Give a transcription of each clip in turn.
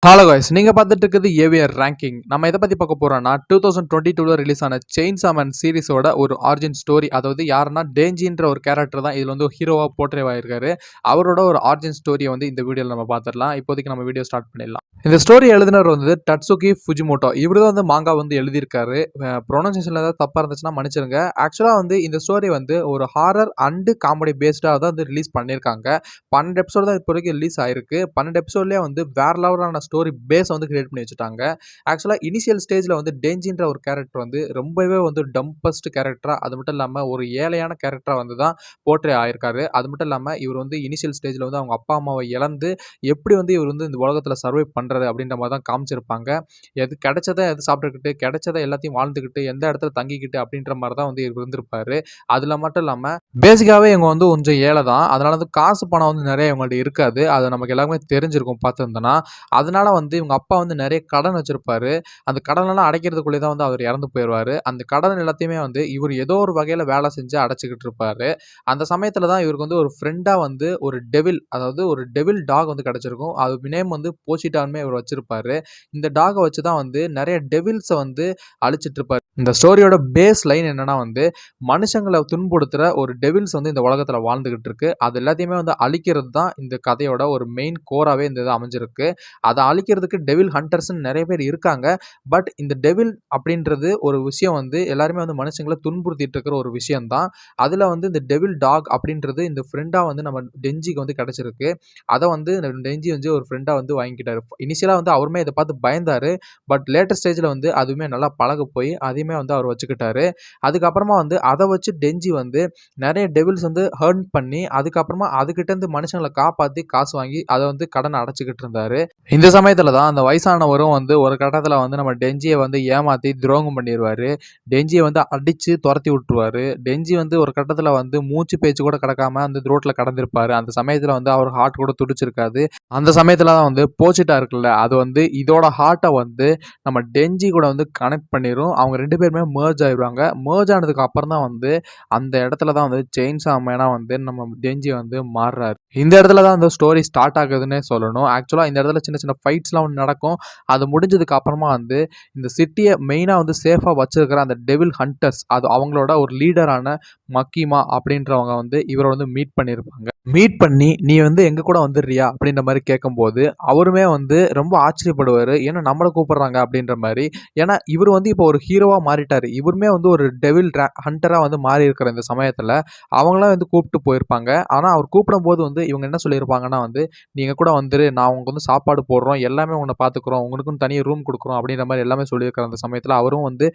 Hello guys, நீங்க பார்த்துட்டு இருக்குது ஏவிஆர் ரேங்கிங். நம்ம எதை பத்தி பார்க்க போறோம்னா 2022ல ரிலீஸ் ஆன செயின்சா மேன் சீரிஸோட ஒரு ஆரிஜின் ஸ்டோரி. அதாவது யாருன்னா டேஞ்சின்ற ஒரு கேரக்டர் தான் இதுல வந்து ஹீரோவா போர்ட்ரே ஆயிருக்காரு. அவரோட ஒரு ஆரிஜின் ஸ்டோரியை வந்து இந்த வீடியோல நம்ம பார்த்துடலாம். இப்போதைக்கு நம்ம வீடியோ ஸ்டார்ட் பண்ணிடலாம். இந்த ஸ்டோரி எழுதினர் வந்து டட்சுகி ஃபுஜிமோட்டோ. இவர் தான் வந்து மாங்கா வந்து எழுதியிருக்காரு. ப்ரொனன்சியேஷன்ல ஏதாவது தப்பா இருந்துச்சுன்னா மன்னிச்சிருங்க. ஆக்சுவலா வந்து இந்த ஸ்டோரி வந்து ஒரு ஹாரர் அண்ட் காமெடி பேஸ்டா தான் வந்து ரிலீஸ் பண்ணியிருக்காங்க. 12 எபிசோடு தான் இப்போ வரைக்கும் ரிலீஸ் ஆயிருக்கு. 12 எபிசோட்லேயே வந்து வேற லெவலான ஸ்டோரி பேஸ் வந்து கிரியேட் பண்ணி வச்சுட்டாங்க. ஆக்சுவலாக இனிஷியல் ஸ்டேஜில் வந்து டேஞ்சின்ற ஒரு கேரக்டர் வந்து ரொம்பவே வந்து டம்பஸ்ட் கேரக்டராக, அது மட்டும் இல்லாமல் ஒரு ஏழையான கேரக்டராக வந்து தான் போர்ட்ரே ஆயிருக்காரு. அது மட்டும் இல்லாமல் இவர் வந்து இனிஷியல் ஸ்டேஜில் வந்து அவங்க அப்பா அம்மாவை இழந்து எப்படி வந்து இவர் வந்து இந்த உலகத்தில் சர்வை பண்ணுறது அப்படின்ற மாதிரி தான் காமிச்சிருப்பாங்க. எது கிடைச்சதை எது சாப்பிட்டுக்கிட்டு கிடைச்சதை எல்லாத்தையும் வாழ்ந்துக்கிட்டு எந்த இடத்துல தங்கிக்கிட்டு அப்படின்ற மாதிரி தான் வந்து இவர் இருந்திருப்பாரு. அதில் மட்டும் இல்லாமல் பேசிக்காகவே இவங்க வந்து கொஞ்சம் ஏழை தான். அதனால வந்து காசு பணம் வந்து நிறைய இவங்கள்ட்ட இருக்காது. அது நமக்கு எல்லாமே தெரிஞ்சிருக்கும் பார்த்துருந்தோன்னா. அதனால வந்து இவங்க அப்பா வந்து நிறைய கடன் வச்சிருப்பாரு. அந்த கடனெல்லாம் அடைக்கிறதுக்குள்ளே தான் வந்து அவர் இறந்து போயிடுவாரு. அந்த கடன் எல்லாத்தையுமே வந்து இவர் ஏதோ ஒரு வகையில் வேலை செஞ்சு அடைச்சிக்கிட்டு இருப்பாரு. அந்த சமயத்தில் தான் இவருக்கு வந்து ஒரு ஃப்ரெண்டாக வந்து ஒரு டெவில், அதாவது ஒரு டெவில் டாக் வந்து கிடைச்சிருக்கும். அது நேம் வந்து போச்சிட்டான்மே இவர் வச்சிருப்பாரு. இந்த டாகை வச்சு தான் வந்து நிறைய டெவில்ஸை வந்து அழிச்சிட்டு இருப்பாரு. இந்த ஸ்டோரியோட பேஸ் லைன் என்னன்னா வந்து மனுஷங்களை துன்புறுத்துற ஒரு டெவில்ஸ் வந்து இந்த உலகத்துல வாழ்ந்துகிட்டு இருக்கு. அது எல்லாத்தையுமே வந்து அழிக்கிறது தான் இந்த கதையோட ஒரு மெயின் கோராவே இந்த இது அமைஞ்சிருக்கு. அதை அழிக்கிறதுக்கு டெவில் ஹண்டர்ஸ்ன்னு நிறைய பேர் இருக்காங்க. பட் இந்த டெவில் அப்படின்றது ஒரு விஷயம் வந்து எல்லாருமே வந்து மனுஷங்களை துன்புறுத்திட்டு இருக்கிற ஒரு விஷயம் தான். அதுல வந்து இந்த டெவில் டாக் அப்படின்றது இந்த ஃப்ரெண்டா வந்து நம்ம டெஞ்சிக்கு வந்து கிடைச்சிருக்கு. அதை வந்து டெஞ்சி வந்து ஒரு ஃப்ரெண்டா வந்து வாங்கிக்கிட்டாரு. இனிஷியலா வந்து அவருமே இதை பார்த்து பயந்தாரு. பட் லேட்டர் ஸ்டேஜ்ல வந்து அதுவுமே நல்லா பழக போய் அதையுமே வந்து அவர் வச்சுக்கிட்டாரு. அதுக்கப்புறமா வந்து அதை வச்சு டெஞ்சி வந்து நிறைய டெவில்ஸ் வந்து ஹர்ன் பண்ணி அதுக்கப்புறமா அதுகிட்ட இருந்து மனுஷங்களை காப்பாற்றி காசு வாங்கி அதை வந்து கடனை அடைச்சிக்கிட்டு இருந்தாரு. இந்த சமயத்துல தான் அந்த வயசானவரும் வந்து ஒரு கட்டத்தில் வந்து நம்ம டெஞ்சியை வந்து ஏமாற்றி துரோகம் பண்ணிடுவாரு. டெஞ்சியை வந்து அடித்து துரத்தி விட்டுருவாரு. டெஞ்சி வந்து ஒரு கட்டத்தில் வந்து மூச்சு பேச்சு கூட கிடக்காம அந்த ரோட்டில் கடந்திருப்பாரு. அந்த சமயத்தில் வந்து அவர் ஹார்ட் கூட துடிச்சிருக்காது. அந்த சமயத்தில் தான் வந்து போச்சிட்டா இருக்குல்ல, அது வந்து இதோட ஹார்ட்டை வந்து நம்ம டெஞ்சி கூட வந்து கனெக்ட் பண்ணிடும். அவங்க ரெண்டு பேருமே மேர்ஜ் ஆயிடுவாங்க. மேர்ஜ் ஆனதுக்கு அப்புறம் தான் வந்து அந்த இடத்துல தான் வந்து செயின்சா மேனா வந்து நம்ம டெஞ்சி வந்து மாறுறாரு. இந்த இடத்துல தான் அந்த ஸ்டோரி ஸ்டார்ட் ஆகுதுன்னே சொல்லணும். ஆக்சுவலாக இந்த இடத்துல சின்ன சின்ன ஃபைட்ஸ்லாம் ஒன்று நடக்கும். அது முடிஞ்சதுக்கு அப்புறமா வந்து இந்த சிட்டியை மெயினாக வந்து சேஃபாக வச்சிருக்கிற அந்த டெவில் ஹண்டர்ஸ், அது அவங்களோட ஒரு லீடரான மக்கிமா அப்படின்றவங்க வந்து இவரை வந்து மீட் பண்ணியிருப்பாங்க. மீட் பண்ணி நீ வந்து எங்க கூட வந்துடுறியா அப்படின்ற மாதிரி கேட்கும்போது அவருமே வந்து ரொம்ப ஆச்சரியப்படுவார். ஏன்னா நம்மளை கூப்பிடுறாங்க அப்படின்ற மாதிரி. ஏன்னா இவர் வந்து இப்போ ஒரு ஹீரோவாக மாறிட்டார். இவருமே வந்து ஒரு டெவில் ஹண்டராக வந்து மாறி இருக்கிற இந்த சமயத்தில் அவங்களாம் வந்து கூப்பிட்டு போயிருப்பாங்க. ஆனால் அவர் கூப்பிடும்போது வந்து இவங்க என்ன சொல்லியிருப்பாங்கன்னா வந்து நீங்கள் கூட வந்துரு, நான் உங்களுக்கு வந்து சாப்பாடு போடுறோம், எல்லாமே உன்னை பார்த்துக்குறோம், உங்களுக்கும் தனியாக ரூம் கொடுக்குறோம் அப்படின்ற மாதிரி எல்லாமே சொல்லியிருக்காரு. அந்த சமயத்தில் அவரும் வந்து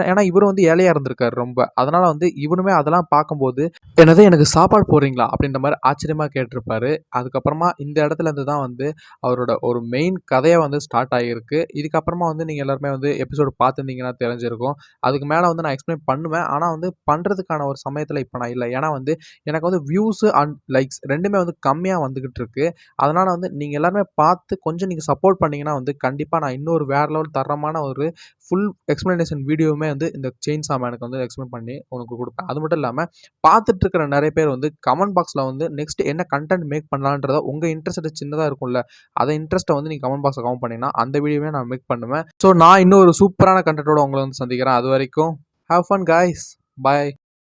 ஏன்னா இவரும் வந்து ஏழையாக இருந்திருக்காரு ரொம்ப. அதனால வந்து இவனுமே அதெல்லாம் பார்க்கும்போது என்னது எனக்கு சாப்பாடு போடுறீங்களா அப்படின்ற மாதிரி ஆச்சரியமாக கேட்டிருப்பாரு. அதுக்கப்புறமா இந்த இடத்துல இருந்து தான் வந்து அவரோட ஒரு மெயின் கதையை வந்து ஸ்டார்ட் ஆகியிருக்கு. இதுக்கப்புறமா வந்து நீங்கள் எல்லாருமே வந்து எபிசோடு பார்த்துருந்தீங்கன்னா தெரிஞ்சிருக்கும். அதுக்கு மேலே வந்து நான் எக்ஸ்பிளைன் பண்ணுவேன். ஆனால் வந்து பண்ணுறதுக்கான ஒரு சமயத்தில் இப்போ நான் இல்லை. ஏன்னா வந்து எனக்கு வந்து வியூஸு அண்ட் லைக்ஸ் ரெண்டுமே வந்து கம்மியாக வந்துக்கிட்டு இருக்கு. அதனால் வந்து நீங்கள் எல்லாருமே பார்த்து கொஞ்சம் நீங்கள் சப்போர்ட் பண்ணிங்கன்னா வந்து கண்டிப்பாக நான் இன்னொரு வேறு லெவல் தரமான ஒரு ஃபுல் எக்ஸ்பிளனேஷன் வீடியோவுமே வந்து இந்த செயின்சா மேனுக்கு வந்து எக்ஸ்பிளைன் பண்ணி உனக்கு கொடுப்பேன். அது மட்டும் இல்லாமல் பார்த்துட்டு இருக்கிற நிறைய பேர் வந்து கமெண்ட் பாக்ஸில் வந்து நெக்ஸ்ட் என்ன கண்டென்ட் மேக் பண்ணலான்றத உங்கள் இன்ட்ரெஸ்ட் சின்னதாக இருக்கும்ல, அதை இன்ட்ரெஸ்ட்டை வந்து நீங்கள் கமெண்ட் பாக்ஸில் கமெண்ட் பண்ணிங்கன்னா அந்த வீடியோவே நான் மேக் பண்ணுவேன். ஸோ நான் இன்னும் ஒரு சூப்பரான கண்டென்ட்டோட உங்களை வந்து சந்திக்கிறேன். அது வரைக்கும் ஹேவ் ஃபன் காய்ஸ். பாய்.